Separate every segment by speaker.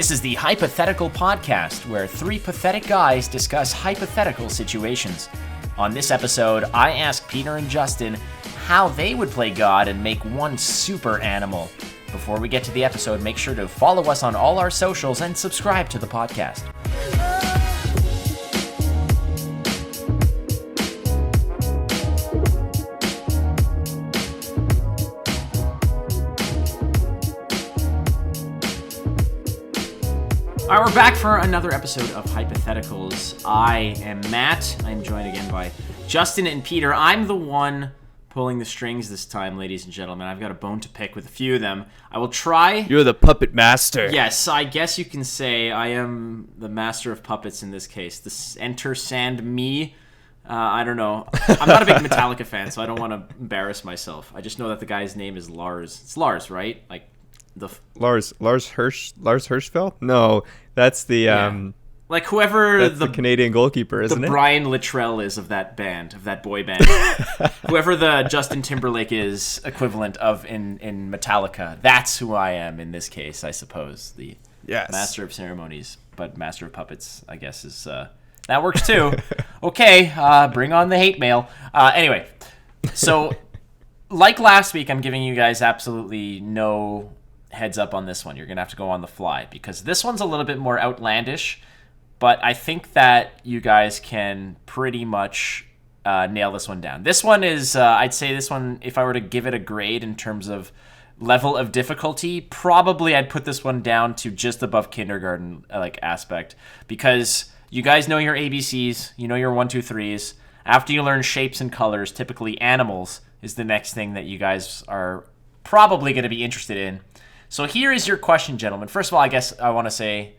Speaker 1: This is the Hypathetical podcast, where three pathetic guys discuss hypothetical situations. On this episode, I ask Peter and Justin how they would play God and make one super animal. Before we get to the episode, make sure to follow us on all our socials and subscribe to the podcast. All right, we're back for another episode of Hypatheticals. I am Matt. I'm joined again by Justin and Peter. I'm the one pulling the strings this time, ladies and gentlemen. I've got a bone to pick with a few of them. I will try.
Speaker 2: You're the puppet master.
Speaker 1: Yes, I guess you can say I am the master of puppets in this case. This Enter Sand Me. I don't know. I'm not a big Metallica fan, so I don't want to embarrass myself. I just know that the guy's name is Lars. It's Lars, right? Like
Speaker 2: Lars Hirschfeld? No, that's the
Speaker 1: like whoever
Speaker 2: the Canadian goalkeeper, isn't
Speaker 1: the
Speaker 2: it?
Speaker 1: Brian Littrell is of that band, of that boy band. Whoever the Justin Timberlake is equivalent of in Metallica, that's who I am in this case, I suppose. The master of ceremonies, but master of puppets, I guess, is that works too. Okay, bring on the hate mail. Anyway, so like last week, I'm giving you guys absolutely no heads up on this one. You're gonna have to go on the fly because this one's a little bit more outlandish, but I think that you guys can pretty much nail this one down. This one is I'd say this one, if I were to give it a grade in terms of level of difficulty, probably I'd put this one down to just above kindergarten like aspect, because you guys know your ABCs, you know your 1, 2, 3s. After you learn shapes and colors, typically animals is the next thing that you guys are probably going to be interested in. So here is your question, gentlemen. First of all, I guess I want to say,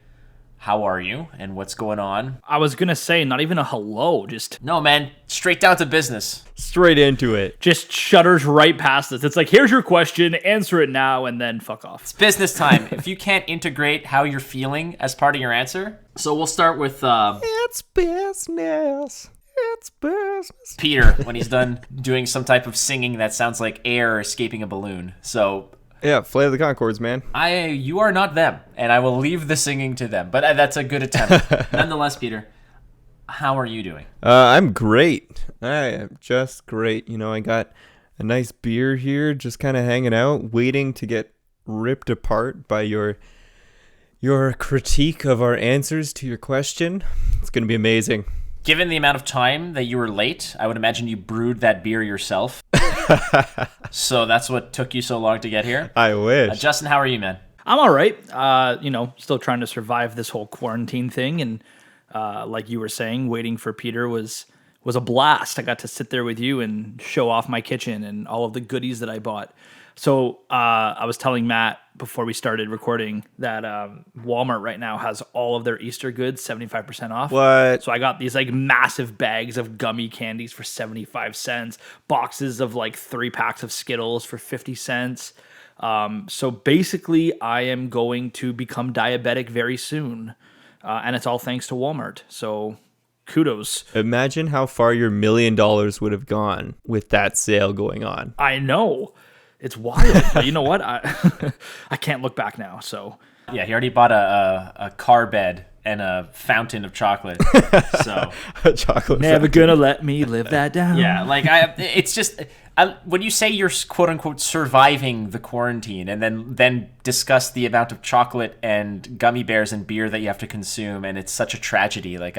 Speaker 1: how are you and what's going on?
Speaker 3: I was going to say, not even a hello, just...
Speaker 1: No, man, straight down to business.
Speaker 2: Straight into it.
Speaker 3: Just shudders right past us. It's like, here's your question, answer it now, and then fuck off.
Speaker 1: It's business time. If you can't integrate how you're feeling as part of your answer. So we'll start with...
Speaker 2: It's business. It's business.
Speaker 1: Peter, when he's done doing some type of singing that sounds like air escaping a balloon. So...
Speaker 2: Yeah, Flight of the Conchords, man.
Speaker 1: You are not them, and I will leave the singing to them. But that's a good attempt. Nonetheless, Peter, how are you doing?
Speaker 2: I'm great. I am just great. You know, I got a nice beer here, just kind of hanging out, waiting to get ripped apart by your critique of our answers to your question. It's going to be amazing.
Speaker 1: Given the amount of time that you were late, I would imagine you brewed that beer yourself. So that's what took you so long to get here?
Speaker 2: I wish.
Speaker 1: Justin, how are you, man?
Speaker 3: I'm all right. Still trying to survive this whole quarantine thing. And like you were saying, waiting for Peter was a blast. I got to sit there with you and show off my kitchen and all of the goodies that I bought. So I was telling Matt before we started recording that Walmart right now has all of their Easter goods 75% off.
Speaker 2: What?
Speaker 3: So I got these like massive bags of gummy candies for 75 cents, boxes of like 3 packs of Skittles for 50 cents. So basically I am going to become diabetic very soon. And it's all thanks to Walmart. So kudos.
Speaker 2: Imagine how far your $1 million would have gone with that sale going on.
Speaker 3: I know. It's wild. But you know what? I can't look back now. So
Speaker 1: yeah, he already bought a car bed and a fountain of chocolate. So
Speaker 2: a chocolate
Speaker 3: never
Speaker 2: fountain.
Speaker 3: gonna let me live that down.
Speaker 1: Yeah, like it's just when you say you're quote unquote surviving the quarantine, and then discuss the amount of chocolate and gummy bears and beer that you have to consume, and it's such a tragedy. Like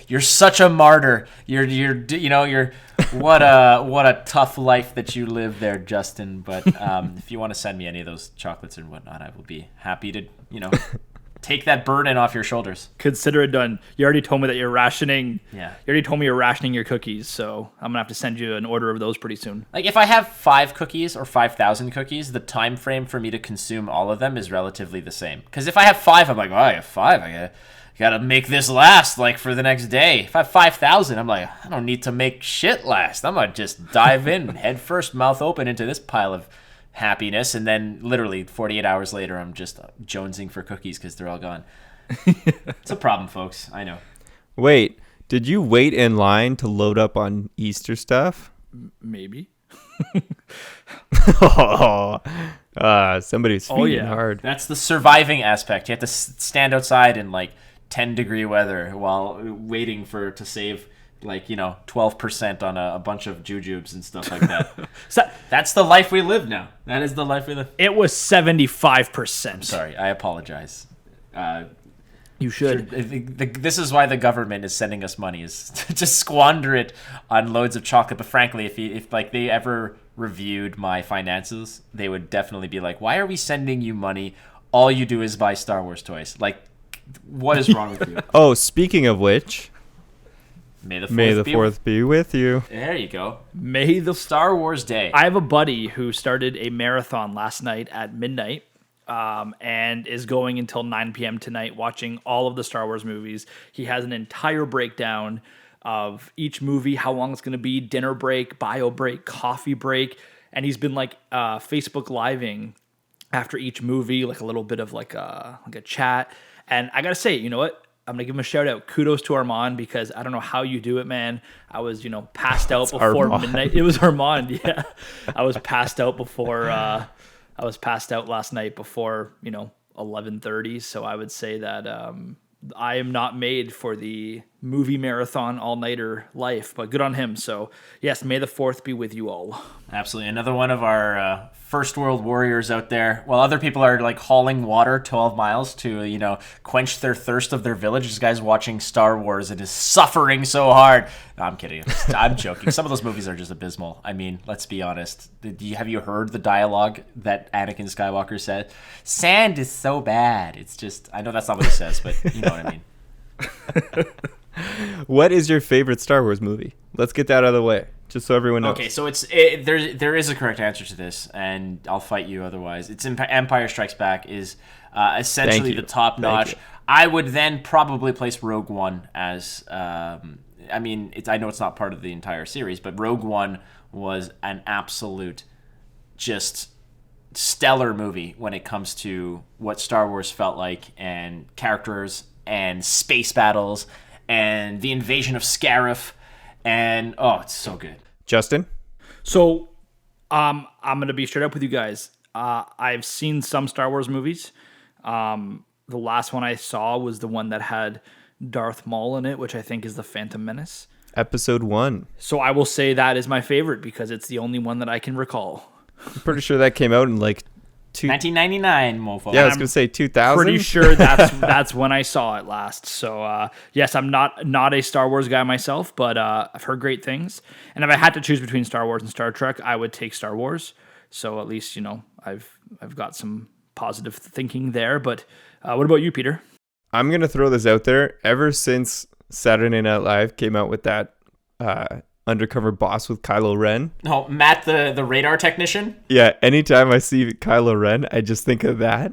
Speaker 1: you're such a martyr. You're what a tough life that you live there, Justin. But if you want to send me any of those chocolates and whatnot, I will be happy to take that burden off your shoulders.
Speaker 3: Consider it done. You already told me that you're rationing.
Speaker 1: Yeah.
Speaker 3: You already told me you're rationing your cookies, so I'm gonna have to send you an order of those pretty soon.
Speaker 1: Like if I have 5 cookies or 5,000 cookies, the time frame for me to consume all of them is relatively the same. Because if I have 5, I'm like, oh, I have 5. I gotta make this last like for the next day. If I have 5,000, I'm like, I don't need to make shit last. I'm gonna just dive in head first, mouth open into this pile of happiness, and then literally 48 hours later I'm just jonesing for cookies because they're all gone. It's a problem, folks. I know.
Speaker 2: Wait, did you wait in line to load up on Easter stuff?
Speaker 3: Maybe.
Speaker 2: Somebody's feeding hard.
Speaker 1: That's the surviving aspect. You have to stand outside in like 10-degree weather while waiting to save 12% on a bunch of jujubes and stuff like that. So that's the life we live now. That is the life we live.
Speaker 3: It was 75%.
Speaker 1: I'm sorry. I apologize.
Speaker 3: You should.
Speaker 1: This is why the government is sending us money, is to squander it on loads of chocolate. But frankly, if they ever reviewed my finances, they would definitely be like, "Why are we sending you money? All you do is buy Star Wars toys. Like, what is wrong with you?"
Speaker 2: Oh, speaking of which,
Speaker 1: May the
Speaker 2: 4th be with you.
Speaker 1: There you go.
Speaker 3: May the
Speaker 1: Star Wars Day.
Speaker 3: I have a buddy who started a marathon last night at midnight. And is going until 9 p.m. tonight watching all of the Star Wars movies. He has an entire breakdown of each movie, how long it's going to be, dinner break, bio break, coffee break. And he's been Facebook Living after each movie, like a little bit of like a chat. And I got to say, you know what? I'm going to give him a shout out. Kudos to Armand, because I don't know how you do it, man. I was, passed out before midnight. It was Armand, yeah. I was passed out last night before, 11:30. So I would say that I am not made for the movie marathon all-nighter life, but good on him. So yes, may the 4th be with you all.
Speaker 1: Absolutely. Another one of our first world warriors out there. While other people are like hauling water 12 miles to, quench their thirst of their village, this guy's watching Star Wars and is suffering so hard. No, I'm kidding. I'm joking. Some of those movies are just abysmal. I mean, let's be honest. Have you heard the dialogue that Anakin Skywalker said? Sand is so bad. It's just, I know that's not what he says, but you know what I mean.
Speaker 2: What is your favorite Star Wars movie? Let's get that out of the way, just so everyone knows.
Speaker 1: Okay, so there is a correct answer to this, and I'll fight you otherwise. It's Empire Strikes Back is essentially the top notch. I would then probably place Rogue One as. I know it's not part of the entire series, but Rogue One was an absolute, just stellar movie when it comes to what Star Wars felt like, and characters and space battles and the invasion of Scarif, and it's so good.
Speaker 2: Justin?
Speaker 3: So I'm going to be straight up with you guys. I've seen some Star Wars movies. The last one I saw was the one that had Darth Maul in it, which I think is The Phantom Menace.
Speaker 2: Episode 1.
Speaker 3: So I will say that is my favorite because it's the only one that I can recall.
Speaker 2: I'm pretty sure that came out in
Speaker 1: 1999, mofo.
Speaker 2: Yeah, I was going to say 2000.
Speaker 3: Pretty sure that's when I saw it last. So yes, I'm not a Star Wars guy myself, but I've heard great things. And if I had to choose between Star Wars and Star Trek, I would take Star Wars. So at least I've got some positive thinking there. But what about you, Peter?
Speaker 2: I'm going to throw this out there. Ever since Saturday Night Live came out with that undercover boss with Kylo Ren.
Speaker 1: Oh, Matt, the radar technician?
Speaker 2: Yeah, anytime I see Kylo Ren, I just think of that.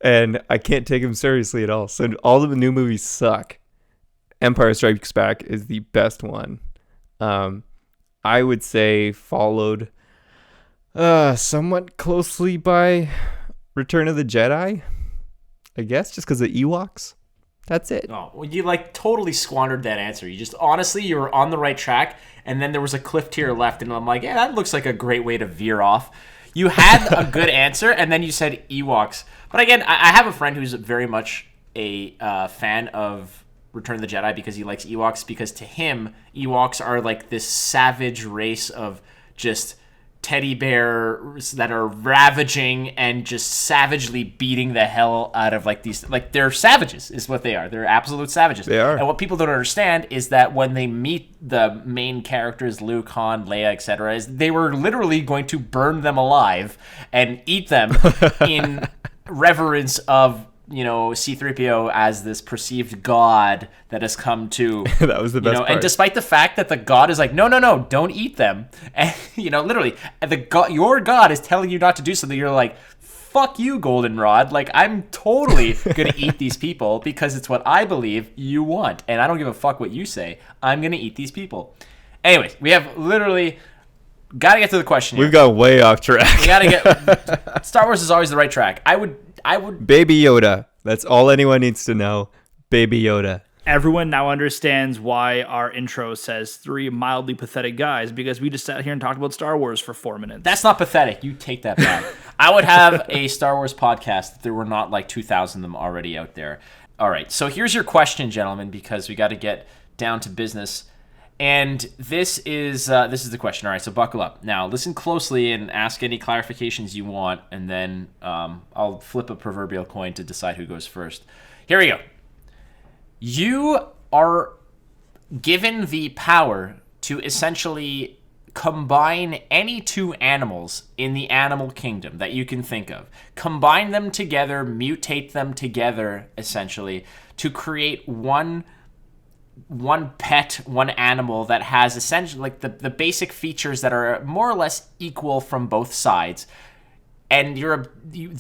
Speaker 2: And I can't take him seriously at all. So all of the new movies suck. Empire Strikes Back is the best one. I would say followed somewhat closely by Return of the Jedi. I guess just because of Ewoks. That's it.
Speaker 1: Oh, well, you totally squandered that answer. You just, honestly, you were on the right track, and then there was a cliff to your left, and I'm like, yeah, that looks like a great way to veer off. You had a good answer, and then you said Ewoks. But again, I have a friend who's very much a fan of Return of the Jedi because he likes Ewoks, because to him, Ewoks are like this savage race of just teddy bears that are ravaging and just savagely beating the hell out of these, they're savages is what they are. They're absolute savages.
Speaker 2: They are.
Speaker 1: And what people don't understand is that when they meet the main characters, Luke, Han, Leia, etc., is they were literally going to burn them alive and eat them in reverence of C-3PO as this perceived god that has come to
Speaker 2: that was the best part.
Speaker 1: And despite the fact that the god is like, no, don't eat them, and literally your god is telling you not to do something, you're like, fuck you, Goldenrod, I'm totally gonna eat these people because it's what I believe you want, and I don't give a fuck what you say. I'm gonna eat these people. Anyways, we have literally gotta get to the question here.
Speaker 2: We've got way off track.
Speaker 1: We gotta get Star Wars is always the right track. I would
Speaker 2: Baby Yoda. That's all anyone needs to know. Baby Yoda.
Speaker 3: Everyone now understands why our intro says 3 mildly pathetic guys, because we just sat here and talked about Star Wars for 4 minutes.
Speaker 1: That's not pathetic. You take that back. I would have a Star Wars podcast if there were not like 2,000 of them already out there. All right, so here's your question, gentlemen, because we got to get down to business. And this is the question. All right, so buckle up. Now, listen closely and ask any clarifications you want, and then I'll flip a proverbial coin to decide who goes first. Here we go. You are given the power to essentially combine any 2 animals in the animal kingdom that you can think of. Combine them together, mutate them together, essentially, to create one pet, one animal that has essentially like the basic features that are more or less equal from both sides. And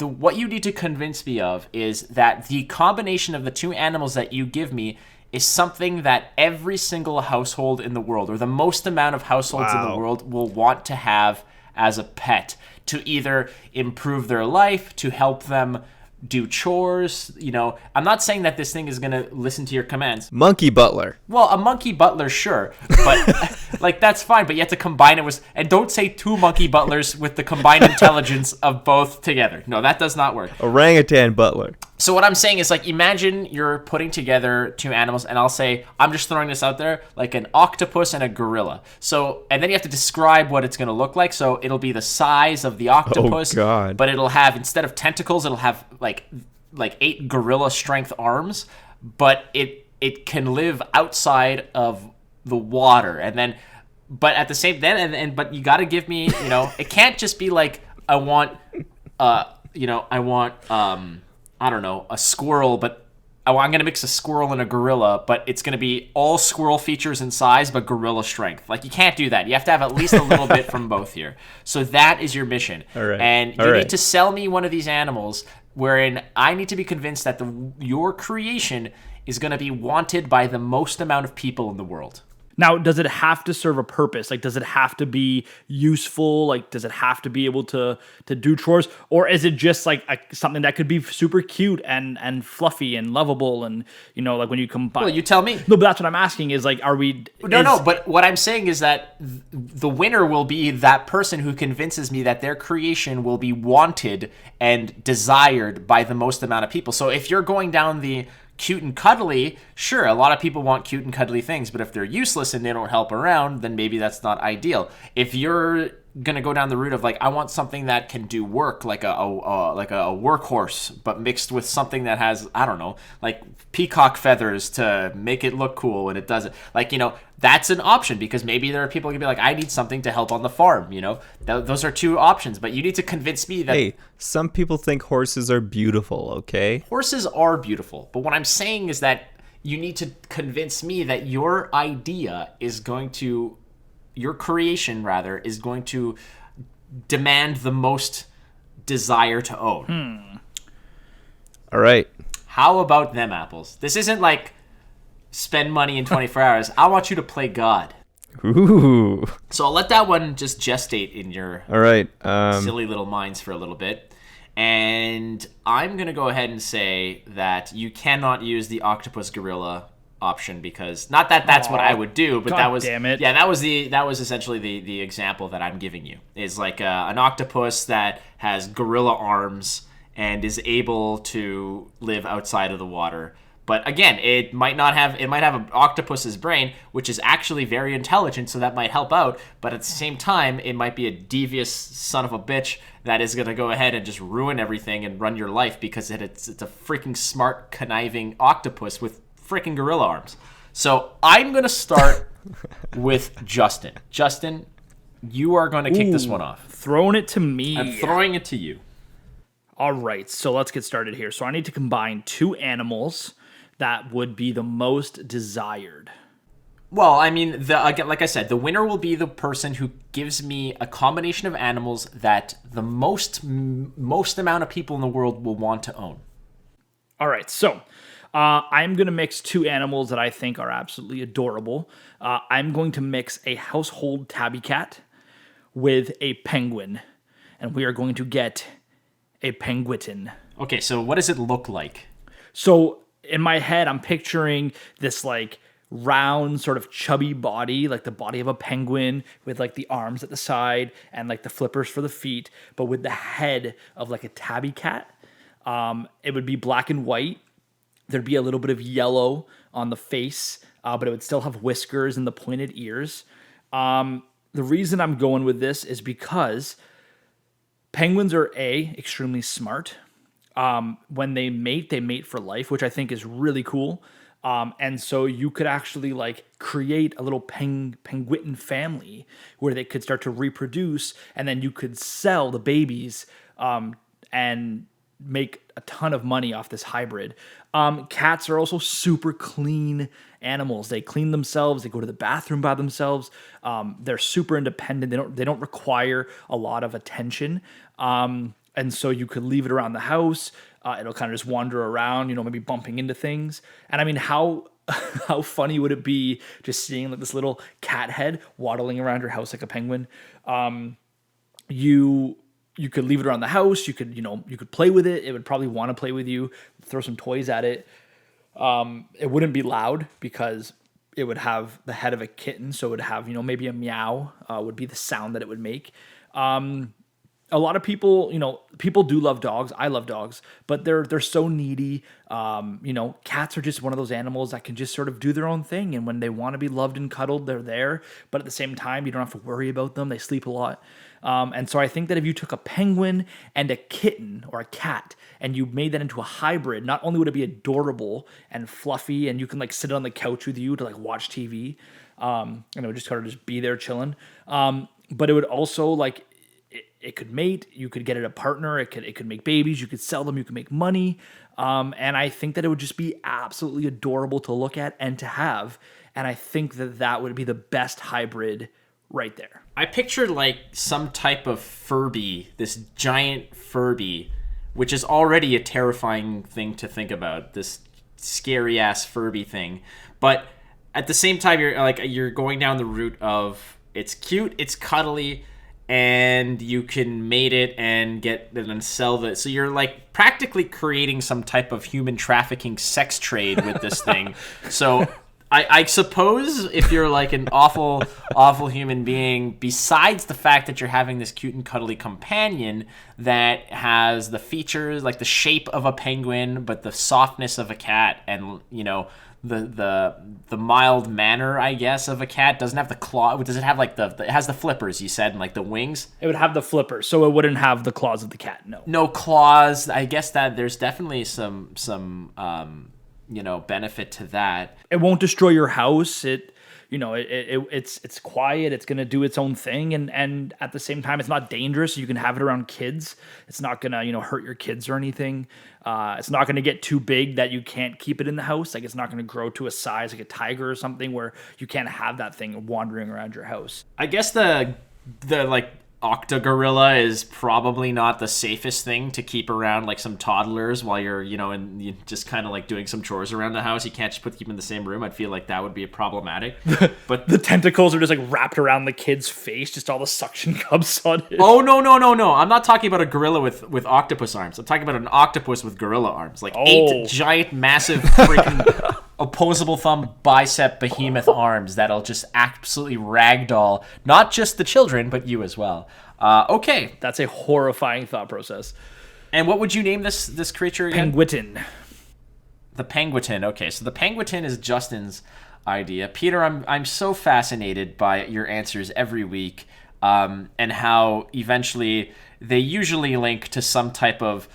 Speaker 1: what you need to convince me of is that the combination of the 2 animals that you give me is something that every single household in the world, or the most amount of households in the world, will want to have as a pet to either improve their life, to help them do chores. I'm not saying that this thing is going to listen to your commands.
Speaker 2: Monkey butler.
Speaker 1: Well, a monkey butler, sure, but like that's fine. But you have to combine it with, and don't say 2 monkey butlers with the combined intelligence of both together. No, that does not work.
Speaker 2: Orangutan butler.
Speaker 1: So what I'm saying is, like, imagine you're putting together 2 animals, and I'll say, I'm just throwing this out there, like an octopus and a gorilla. So, and then you have to describe what it's going to look like. So it'll be the size of the octopus, but it'll have, instead of tentacles, it'll have like 8 gorilla strength arms, but it can live outside of the water. And then, but at the same, but you got to give me, it can't just be like, I want, I don't know, a squirrel, but I'm going to mix a squirrel and a gorilla, but it's going to be all squirrel features and size, but gorilla strength. Like, you can't do that. You have to have at least a little bit from both here. So that is your mission.
Speaker 2: All right.
Speaker 1: And you need to sell me one of these animals wherein I need to be convinced that your creation is going to be wanted by the most amount of people in the world.
Speaker 3: Now, does it have to serve a purpose? Like, does it have to be useful? Like, does it have to be able to do chores? Or is it just like something that could be super cute and fluffy and lovable? And, like when you combine...
Speaker 1: Well, you tell me.
Speaker 3: No, but that's what I'm asking is like, are we...
Speaker 1: No, but what I'm saying is that the winner will be that person who convinces me that their creation will be wanted and desired by the most amount of people. So if you're going down the cute and cuddly, sure, a lot of people want cute and cuddly things, but if they're useless and they don't help around, then maybe that's not ideal. If you're gonna go down the route of like, I want something that can do work, like a workhorse, but mixed with something that has, I don't know, like peacock feathers to make it look cool when it does it. Like, that's an option, because maybe there are people who can be like, I need something to help on the farm. Those are 2 options, but you need to convince me that...
Speaker 2: Hey, some people think horses are beautiful, okay?
Speaker 1: Horses are beautiful, but what I'm saying is that you need to convince me that your idea is going to... your creation, rather, is going to demand the most desire to own.
Speaker 2: All right.
Speaker 1: How about them apples? This isn't like spend money in 24 hours. I want you to play God.
Speaker 2: Ooh.
Speaker 1: So I'll let that one just gestate in your
Speaker 2: all right
Speaker 1: silly little minds for a little bit. And I'm going to go ahead and say that you cannot use the octopus gorilla option, because not that that's what I would do, but
Speaker 3: God
Speaker 1: that was
Speaker 3: damn it.
Speaker 1: Yeah, that was essentially the example that I'm giving you. Is like an octopus that has gorilla arms and is able to live outside of the water. But again, it might have an octopus's brain, which is actually very intelligent, so that might help out. But at the same time, it might be a devious son of a bitch that is going to go ahead and just ruin everything and run your life, because it's a freaking smart, conniving octopus with freaking gorilla arms. So I'm going to start with Justin. Justin, you are going to kick this one off.
Speaker 3: Throwing it to me.
Speaker 1: I'm throwing it to you.
Speaker 3: All right, so let's get started here. So I need to combine 2 animals that would be the most desired.
Speaker 1: Well, I mean, again, like I said, the winner will be the person who gives me a combination of animals that the most amount of people in the world will want to own.
Speaker 3: All right, so I'm going to mix 2 animals that I think are absolutely adorable. I'm going to mix a household tabby cat with a penguin, and we are going to get a penguitin.
Speaker 1: Okay, so what does it look like?
Speaker 3: So in my head, I'm picturing this like round sort of chubby body, like the body of a penguin with like the arms at the side and like the flippers for the feet, but with the head of like a tabby cat. It would be black and white. There'd be a little bit of yellow on the face, but it would still have whiskers and the pointed ears. The reason I'm going with this is because penguins are extremely smart. When they mate for life, which I think is really cool. And so you could actually like create a little penguin family where they could start to reproduce, and then you could sell the babies and make a ton of money off this hybrid. Cats are also super clean animals. They clean themselves. They go to the bathroom by themselves. They're super independent. They don't require a lot of attention. And so you could leave it around the house. It'll kind of just wander around, maybe bumping into things. And I mean, how funny would it be just seeing like this little cat head waddling around your house like a penguin? You could leave it around the house. You could play with it. It would probably want to play with you. Throw some toys at it. It wouldn't be loud because it would have the head of a kitten. So it would have, maybe a meow would be the sound that it would make. A lot of people, people do love dogs. I love dogs, but they're so needy. Cats are just one of those animals that can just sort of do their own thing. And when they want to be loved and cuddled, they're there. But at the same time, you don't have to worry about them. They sleep a lot. And so I think that if you took a penguin and a kitten or a cat and you made that into a hybrid, not only would it be adorable and fluffy and you can like sit on the couch with you to like watch TV, and it would just kind of just be there chilling. But it would also like, it could mate, you could get it a partner, it could make babies, you could sell them, you could make money. And I think that it would just be absolutely adorable to look at and to have. And I think that would be the best hybrid right there.
Speaker 1: I pictured like some type of Furby, this giant Furby, which is already a terrifying thing to think about, this scary ass Furby thing. But at the same time, you're going down the route of it's cute, it's cuddly, and you can mate it and sell it. So you're like practically creating some type of human trafficking sex trade with this thing. So I suppose if you're like an awful human being, besides the fact that you're having this cute and cuddly companion that has the features, like the shape of a penguin, but the softness of a cat, and the mild manner, I guess, of a cat. Doesn't have the claw. Does it have like it has the flippers, you said, and like the wings?
Speaker 3: It would have the flippers, so it wouldn't have the claws of the cat.
Speaker 1: No claws. I guess that there's definitely some benefit to that.
Speaker 3: It won't destroy your house. It's quiet. It's gonna do its own thing, and at the same time, it's not dangerous. You can have it around kids. It's not gonna hurt your kids or anything. It's not gonna get too big that you can't keep it in the house. Like it's not gonna grow to a size like a tiger or something where you can't have that thing wandering around your house.
Speaker 1: I guess the like octogorilla is probably not the safest thing to keep around like some toddlers while you're and you just kind of like doing some chores around the house. You can't just keep them in the same room. I'd feel like that would be problematic. But
Speaker 3: the tentacles are just like wrapped around the kid's face, just all the suction cups on it.
Speaker 1: Oh no, I'm not talking about a gorilla with octopus arms. I'm talking about an octopus with gorilla arms, like 8 giant massive freaking opposable thumb bicep behemoth arms that'll just absolutely ragdoll not just the children but you as well. Okay,
Speaker 3: that's a horrifying thought process.
Speaker 1: And what would you name this creature again?
Speaker 3: Penguin.
Speaker 1: The penguin. Okay, so the penguin is Justin's idea. Peter, I'm so fascinated by your answers every week, and how eventually they usually link to some type of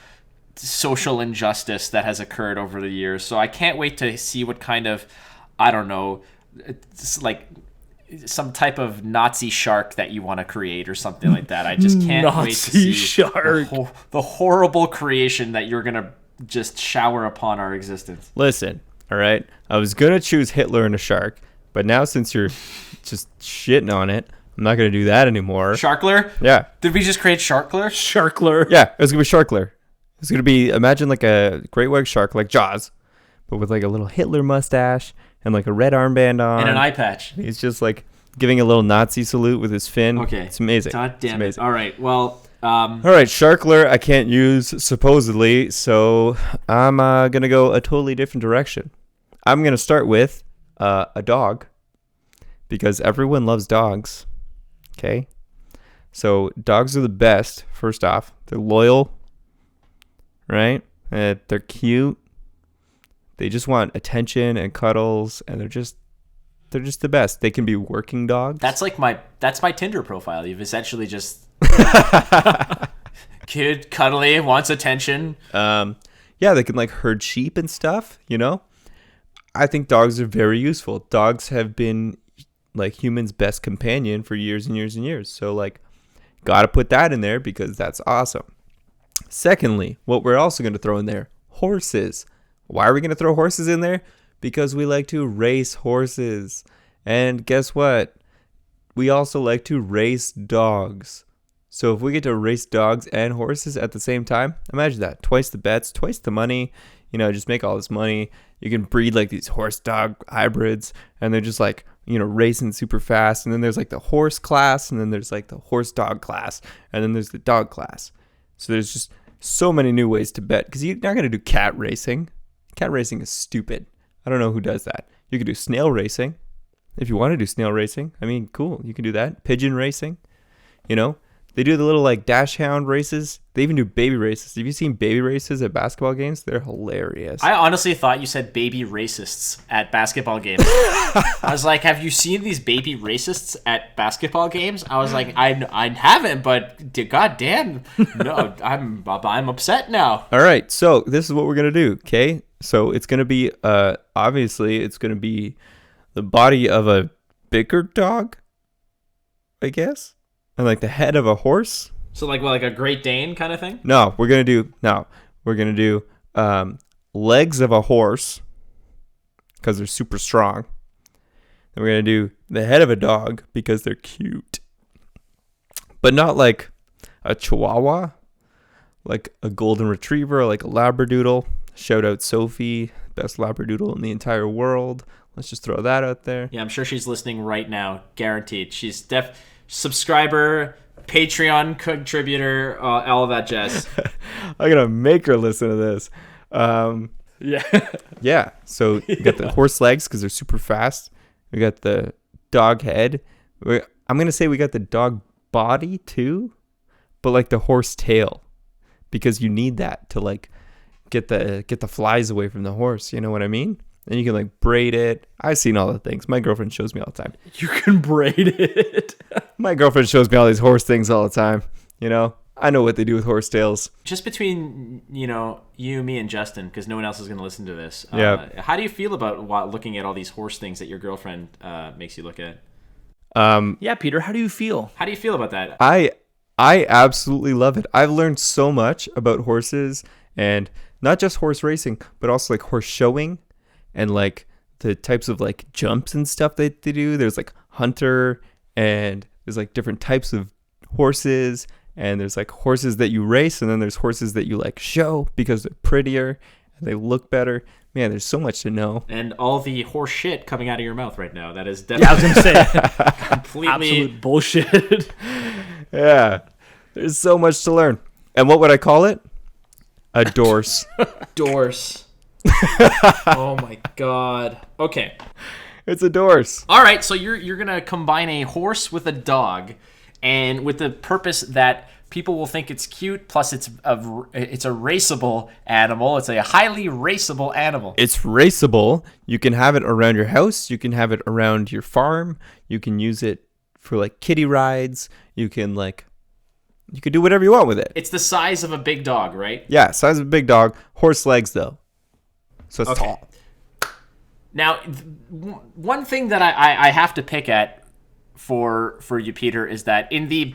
Speaker 1: social injustice that has occurred over the years. So I can't wait to see what kind of, I don't know, it's like some type of Nazi shark that you want to create or something like that. I just can't wait to see
Speaker 3: shark.
Speaker 1: The horrible creation that you're going to just shower upon our existence.
Speaker 2: Listen, all right, I was going to choose Hitler and a shark, but now since you're just shitting on it, I'm not going to do that anymore.
Speaker 1: Sharkler?
Speaker 2: Yeah.
Speaker 1: Did we just create Sharkler?
Speaker 3: Sharkler.
Speaker 2: Yeah, it was going to be Sharkler. It's going to be, imagine like a great white shark, like Jaws, but with like a little Hitler mustache and like a red armband on.
Speaker 1: And an eye patch.
Speaker 2: He's just like giving a little Nazi salute with his fin.
Speaker 1: Okay.
Speaker 2: It's amazing.
Speaker 1: God damn it. All right. Well,
Speaker 2: All right, Sharkler I can't use supposedly, so I'm going to go a totally different direction. I'm going to start with a dog because everyone loves dogs. Okay? So dogs are the best, first off. They're loyal, right? They're cute. They just want attention and cuddles, and they're just the best. They can be working dogs.
Speaker 1: That's my Tinder profile. You've essentially just kid, cuddly, wants attention.
Speaker 2: Yeah, they can like herd sheep and stuff, you know? I think dogs are very useful. Dogs have been like humans' best companion for years and years and years. So like, gotta put that in there because that's awesome. Secondly, what we're also going to throw in there, horses. Why are we going to throw horses in there? Because we like to race horses. And guess what? We also like to race dogs. So if we get to race dogs and horses at the same time, imagine that. Twice the bets, twice the money. You know, just make all this money. You can breed like these horse dog hybrids, and they're just like, you know, racing super fast. And then there's like the horse class, and then there's like the horse dog class, and then there's the dog class. So there's just so many new ways to bet because you're not going to do cat racing. Cat racing is stupid. I don't know who does that. You could do snail racing if you want to do snail racing. I mean, cool. You can do that. Pigeon racing, you know. They do the little like dash hound races. They even do baby races. Have you seen baby races at basketball games? They're hilarious.
Speaker 1: I honestly thought you said baby racists at basketball games. I was like, have you seen these baby racists at basketball games? I was like, I haven't, but goddamn, no, I'm upset now.
Speaker 2: All right, so this is what we're gonna do. Okay, so it's gonna be obviously it's gonna be the body of a bigger dog, I guess. And like the head of a horse.
Speaker 1: So like a Great Dane kind of thing?
Speaker 2: No, we're gonna do legs of a horse because they're super strong. And we're gonna do the head of a dog because they're cute, but not like a Chihuahua, like a golden retriever, like a Labradoodle. Shout out Sophie, best Labradoodle in the entire world. Let's just throw that out there.
Speaker 1: Yeah, I'm sure she's listening right now, guaranteed. She's subscriber, Patreon contributor, all of that jazz.
Speaker 2: I'm gonna make her listen to this. Yeah. So we got the horse legs because they're super fast. We got the dog head. I'm gonna say we got the dog body too, but like the horse tail, because you need that to like get the flies away from the horse. You know what I mean? And you can like braid it. I've seen all the things. My girlfriend shows me all the time.
Speaker 3: You can braid it.
Speaker 2: My girlfriend shows me all these horse things all the time. You know, I know what they do with horse tails.
Speaker 1: Just between, you know, you, me, and Justin, because no one else is going to listen to this.
Speaker 2: Yeah.
Speaker 1: How do you feel about looking at all these horse things that your girlfriend makes you look at?
Speaker 3: Yeah, Peter, how do you feel?
Speaker 1: How do you feel about that?
Speaker 2: I absolutely love it. I've learned so much about horses, and not just horse racing, but also like horse showing. And like the types of like jumps and stuff that they do. There's like hunter, and there's like different types of horses, and there's like horses that you race, and then there's horses that you like show because they're prettier and they look better. Man, there's so much to know.
Speaker 1: And all the horse shit coming out of your mouth right now. That is definitely
Speaker 3: I was gonna say
Speaker 1: completely
Speaker 3: absolute bullshit.
Speaker 2: Yeah, there's so much to learn. And what would I call it? A dorse.
Speaker 1: Dorse. Oh my god. Okay.
Speaker 2: It's a dorse.
Speaker 1: All right, so you're going to combine a horse with a dog, and with the purpose that people will think it's cute, plus it's a raceable animal. It's a highly raceable animal.
Speaker 2: It's raceable. You can have it around your house, you can have it around your farm, you can use it for like kiddie rides, you can do whatever you want with it.
Speaker 1: It's the size of a big dog, right?
Speaker 2: Yeah, size of a big dog. Horse legs though. So it's tall.
Speaker 1: Now, one thing that I have to pick at for you, Peter, is that in the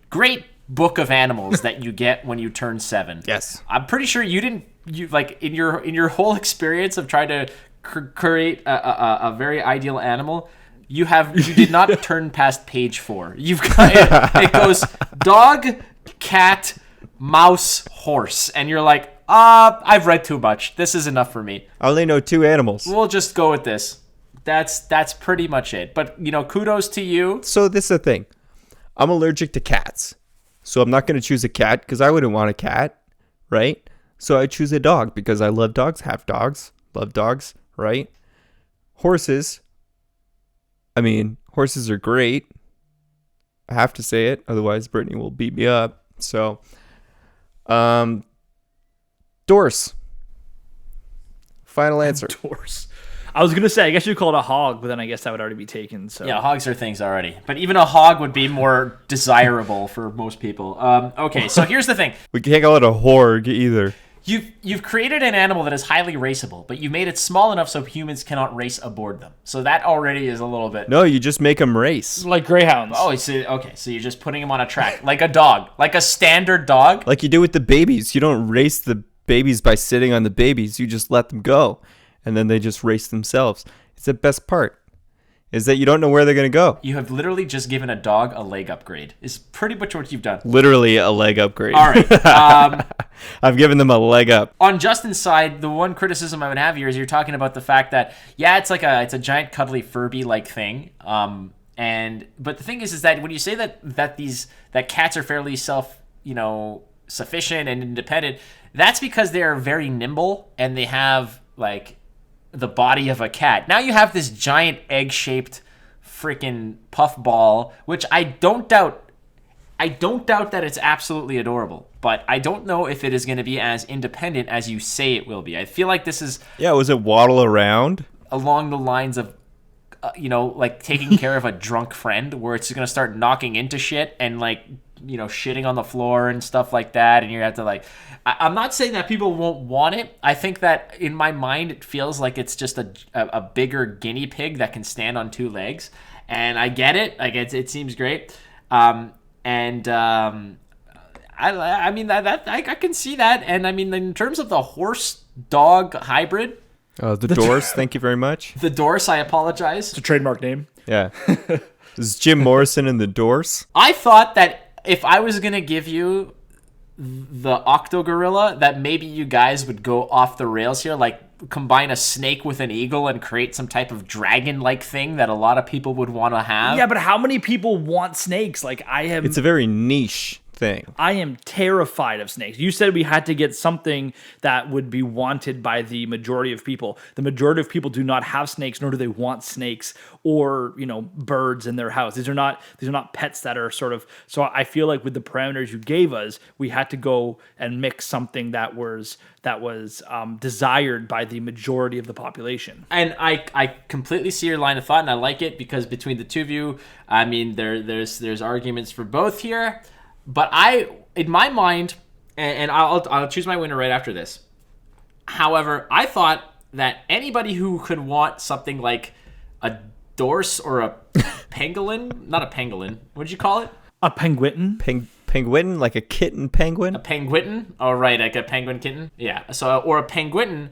Speaker 1: great book of animals that you get when you turn 7,
Speaker 2: yes,
Speaker 1: I'm pretty sure you like in your whole experience of trying to create a very ideal animal, you did not turn past page 4. You've got it goes dog, cat, mouse, horse, and you're like, I've read too much. This is enough for me.
Speaker 2: I only know 2 animals.
Speaker 1: We'll just go with this. That's pretty much it. But, you know, kudos to you.
Speaker 2: So this is the thing. I'm allergic to cats. So I'm not going to choose a cat because I wouldn't want a cat, right? So I choose a dog because I love dogs, have dogs, love dogs, right? Horses. I mean, horses are great. I have to say it, otherwise Brittany will beat me up. So, Dorse. Final answer.
Speaker 3: Dorse. I was gonna say I guess you'd call it a hog, but then I guess that would already be taken. So
Speaker 1: Yeah, hogs are things already. But even a hog would be more desirable for most people. Okay, so here's the thing.
Speaker 2: We can't call it a horg either.
Speaker 1: You've created an animal that is highly raceable, but you've made it small enough so humans cannot race aboard them. So that already is a little bit...
Speaker 2: No, you just make them race.
Speaker 3: like greyhounds.
Speaker 1: Oh, so you're just putting them on a track. Like a dog. Like a standard dog.
Speaker 2: Like you do with the babies. You don't race the babies by sitting on the babies. You just let them go. And then they just race themselves. It's the best part. Is that you don't know where they're going to go.
Speaker 1: You have literally just given a dog a leg upgrade. Is pretty much what you've done.
Speaker 2: Literally a leg upgrade.
Speaker 1: All right.
Speaker 2: I've given them a leg up.
Speaker 1: On Justin's side, the one criticism I would have here is you're talking about the fact that, yeah, it's a giant cuddly Furby-like thing. But the thing is that when you say that cats are fairly sufficient and independent, that's because they are very nimble and they have like the body of a cat. Now you have this giant egg-shaped freaking puffball, which I don't doubt that it's absolutely adorable, but I don't know if it is going to be as independent as you say it will be. I feel like this is...
Speaker 2: Yeah, was it waddle around?
Speaker 1: Along the lines of, like taking care of a drunk friend, where it's going to start knocking into shit and like, shitting on the floor and stuff like that, and you have to like... I'm not saying that people won't want it. I think that in my mind, it feels like it's just a bigger guinea pig that can stand on two legs, and I get it. Like it seems great. I mean that I can see that, and I mean in terms of the horse dog hybrid,
Speaker 2: the Dorse. Thank you very much.
Speaker 1: The Dorse. I apologize.
Speaker 3: It's a trademark name.
Speaker 2: Yeah, this is Jim Morrison and the Dorse.
Speaker 1: I thought that if I was gonna give you the Octogorilla, that maybe you guys would go off the rails here, like combine a snake with an eagle and create some type of dragon-like thing that a lot of people would want to have.
Speaker 3: Yeah, but how many people want snakes? Like
Speaker 2: It's a very niche thing.
Speaker 3: I am terrified of snakes. You said we had to get something that would be wanted by the majority of people. The majority of people do not have snakes, nor do they want snakes or, birds in their house. These are not pets that are sort of... So I feel like with the parameters you gave us, we had to go and mix something that was desired by the majority of the population.
Speaker 1: And I completely see your line of thought, and I like it because between the two of you, I mean, there's arguments for both here. But in my mind, and I'll choose my winner right after this. However, I thought that anybody who could want something like a Dorse or a pangolin, not a pangolin, what'd you call it?
Speaker 3: A penguin?
Speaker 2: Penguin, like a kitten penguin?
Speaker 1: A penguin? Oh, right, like a penguin kitten? Yeah, so, or a penguin,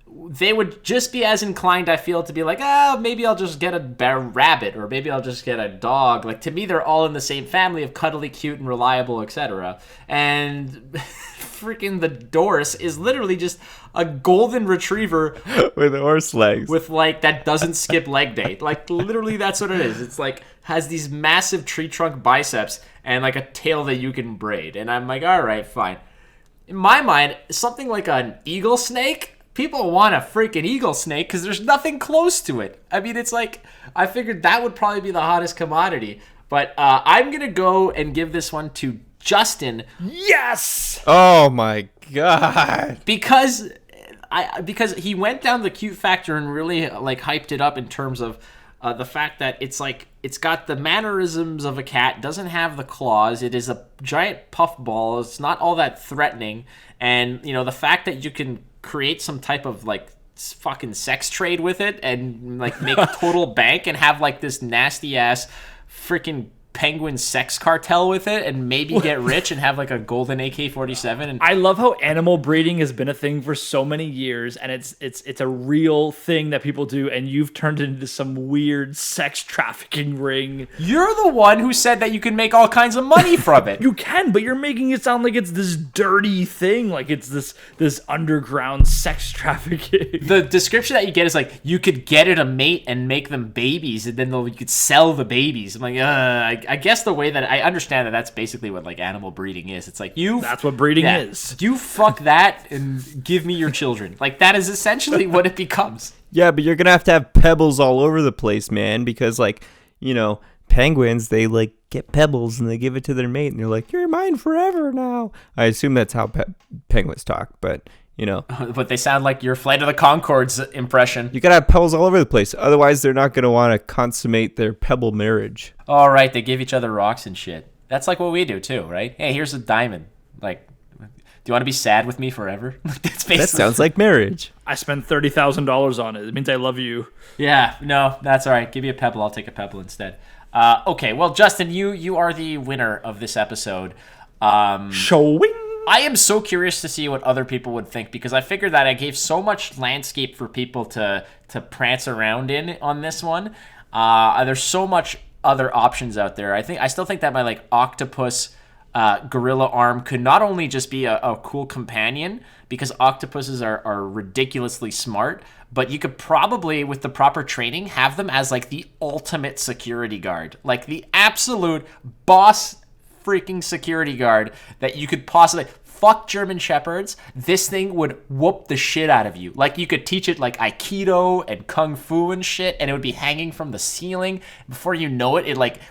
Speaker 1: they would just be as inclined, I feel, to be like, maybe I'll just get a rabbit, or maybe I'll just get a dog. Like, to me, they're all in the same family of cuddly, cute, and reliable, etc. And freaking the Dorse is literally just a golden retriever
Speaker 2: with horse legs,
Speaker 1: with like that doesn't skip leg day. Like literally, that's what it is. It's like has these massive tree trunk biceps and like a tail that you can braid. And I'm like, all right, fine. In my mind, something like an eagle snake. People want a freaking eagle snake because there's nothing close to it. I mean, it's like, I figured that would probably be the hottest commodity. But I'm going to go and give this one to Justin.
Speaker 3: Yes!
Speaker 2: Oh my God.
Speaker 1: Because he went down the cute factor and really like hyped it up in terms of the fact that it's like, it's got the mannerisms of a cat, doesn't have the claws. It is a giant puffball. It's not all that threatening. And, the fact that you can create some type of like fucking sex trade with it and like make total bank and have like this nasty ass freaking penguin sex cartel with it and maybe get rich and have like a golden AK-47. And
Speaker 3: I love how animal breeding has been a thing for so many years, and it's a real thing that people do, and you've turned it into some weird sex trafficking ring.
Speaker 1: You're the one who said that you can make all kinds of money from it.
Speaker 3: You can, but you're making it sound like it's this dirty thing, like it's this underground sex trafficking.
Speaker 1: The description that you get is like you could get it a mate and make them babies, and then you could sell the babies. I'm like, like, I guess the way that I understand that that's basically what like animal breeding is. It's like
Speaker 3: that's what breeding is.
Speaker 1: You fuck that and give me your children. Like that is essentially what it becomes.
Speaker 2: Yeah, but you're gonna have to have pebbles all over the place, man, because like, you know, penguins, they like get pebbles and they give it to their mate and they're like, you're mine forever now. I assume that's how penguins talk, but you know.
Speaker 1: But they sound like your Flight of the Conchords impression.
Speaker 2: You gotta have pebbles all over the place. Otherwise, they're not gonna want to consummate their pebble marriage.
Speaker 1: All right, they give each other rocks and shit. That's like what we do too, right? Hey, here's a diamond. Like, do you want to be sad with me forever? That's basically.
Speaker 2: That sounds like marriage.
Speaker 3: I spent $30,000 on it. It means I love you.
Speaker 1: Yeah, no, that's all right. Give me a pebble. I'll take a pebble instead. Okay, well, Justin, you are the winner of this episode.
Speaker 3: Showing.
Speaker 1: I am so curious to see what other people would think because I figured that I gave so much landscape for people to prance around in on this one. There's so much other options out there. I still think that my like octopus gorilla arm could not only just be a cool companion because octopuses are ridiculously smart, but you could probably, with the proper training, have them as like the ultimate security guard, like the absolute boss freaking security guard that you could possibly fuck German Shepherds. This thing would whoop the shit out of you. Like you could teach it like Aikido and Kung Fu and shit, and it would be hanging from the ceiling. Before you know it, it like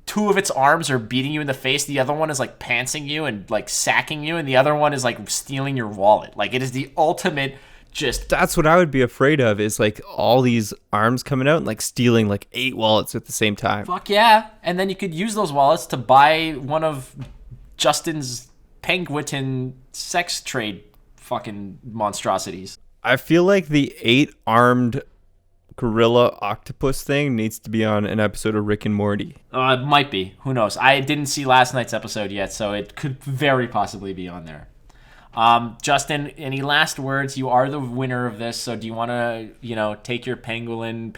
Speaker 1: two of its arms are beating you in the face. The other one is like pantsing you and like sacking you, and the other one is like stealing your wallet. Like it is the ultimate. Just
Speaker 2: that's what I would be afraid of is like all these arms coming out and like stealing like 8 wallets at the same time.
Speaker 1: Fuck yeah. And then you could use those wallets to buy one of Justin's penguin sex trade fucking monstrosities.
Speaker 2: I feel like the 8-armed gorilla octopus thing needs to be on an episode of Rick and Morty.
Speaker 1: It might be. Who knows? I didn't see last night's episode yet, so it could very possibly be on there. Justin, any last words? You are the winner of this, so do you want to, take your penguin,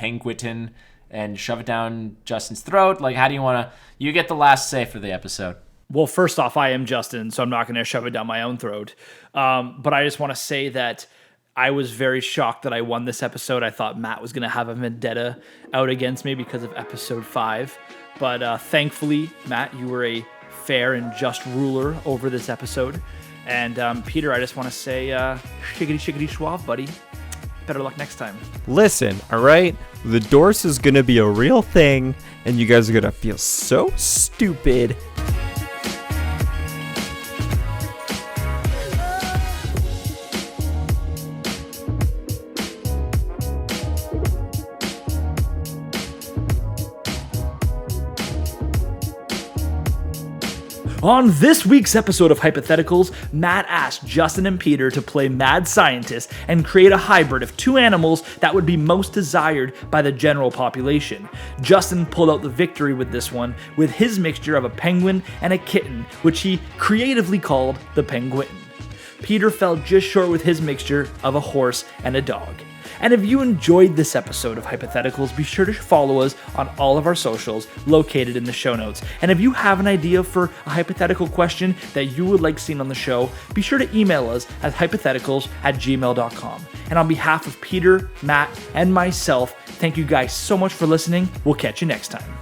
Speaker 1: and shove it down Justin's throat? Like, how do you want to? You get the last say for the episode.
Speaker 3: Well, first off, I am Justin, so I'm not going to shove it down my own throat. But I just want to say that I was very shocked that I won this episode. I thought Matt was going to have a vendetta out against me because of episode 5. But thankfully, Matt, you were a fair and just ruler over this episode. And Peter, I just want to say, shiggity shiggity schwav, buddy. Better luck next time.
Speaker 2: Listen, all right? The Dorse is going to be a real thing, and you guys are going to feel so stupid.
Speaker 3: On this week's episode of Hypatheticals, Matt asked Justin and Peter to play mad scientists and create a hybrid of 2 animals that would be most desired by the general population. Justin pulled out the victory with this one with his mixture of a penguin and a kitten, which he creatively called the penguin. Peter fell just short with his mixture of a horse and a dog. And if you enjoyed this episode of Hypatheticals, be sure to follow us on all of our socials located in the show notes. And if you have an idea for a hypothetical question that you would like seen on the show, be sure to email us at hypatheticals@gmail.com. And on behalf of Peter, Matt, and myself, thank you guys so much for listening. We'll catch you next time.